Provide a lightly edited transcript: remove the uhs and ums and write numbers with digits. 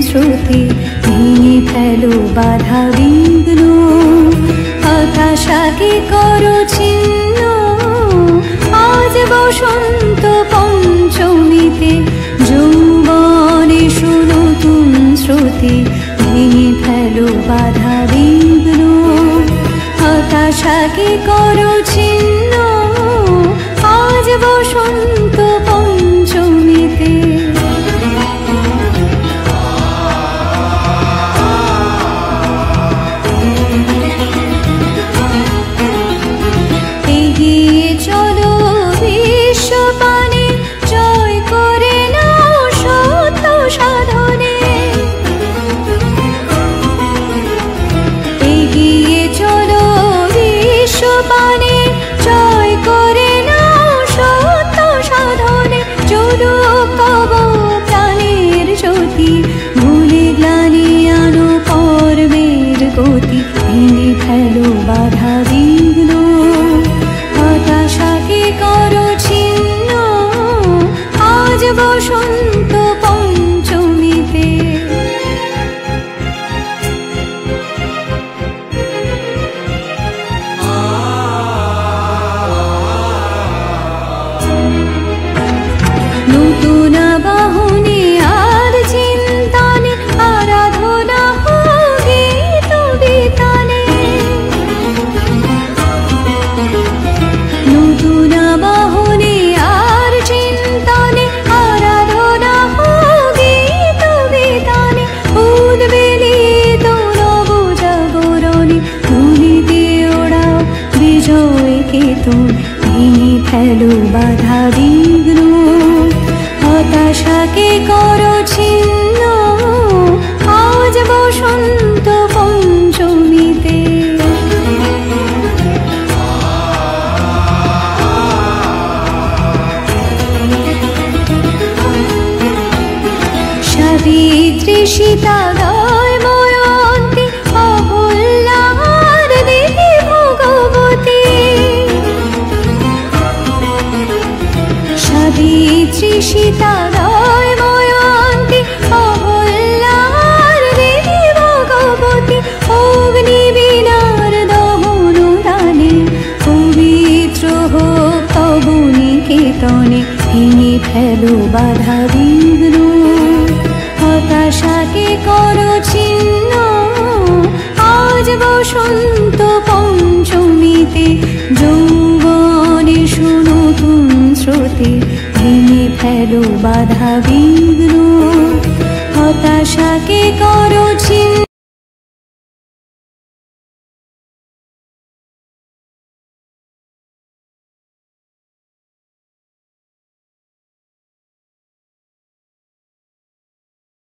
স্রোতে ভেঙে ফেলো বাধা বিঘ্ন, হতাশাকে করো ছিন্ন। আজ বসন্ত পঞ্চমীতে যৌবনে নতুন স্রোতে ভেঙে ফেলো বাধা বিঘ্ন, হতাশাকে করো ছিন্ন। আজ বসন্ত পঞ্চমীতে এগিয়ে চলো বিশ্বপানে, জয় করে নাও সত্য সাধনে। এগিয়ে চলো বিশ্বপানে, জয় করে নাও সত্য সাধনে। চলুক তব প্রাণের জ্যোতি, ভুলে গ্লানি আনো কর্মের গতি। ভেঙে ফেলো বাধা বিঘ্ন, হতাশাকে করো ছিন্ন। আজ বসন্ত পঞ্চমীতে নতুন বাহনে আর চিন্তানে, আরাধনা গীত বিতানে। নতুন বাহনে আর চিন্তানে, আরাধনা গীত বিতানে। উদ্বেলিত নব জাগরণে, ধুলিতে ওড়াও বিজয় কেতন। ভেঙে ফেলো বাধা বিঘ্ন, হতাশাকে করো ছিন্ন। আজ বসন্ত পঞ্চমীতে সাবিত্রী সীতাদয় ময়ন্তী, অহল্যার দেবী ভগবতী। সাবিত্রী সীতাদয় ময়ন্তী, অহল্যার দেবী ভগবতী। অগ্নি বীণার দহন দানে, পবিত্র হোক তব নিকেতনে। ভেঙে ফেলো বাধা বিঘ্ন, হতাশাকে করো ছিন্ন। আজ বসন্ত পঞ্চমীতে যৌবনে নতুন স্রোতে ভেঙে ফেলো বাধা বিঘ্ন, হতাশাকে করো ছিন্ন।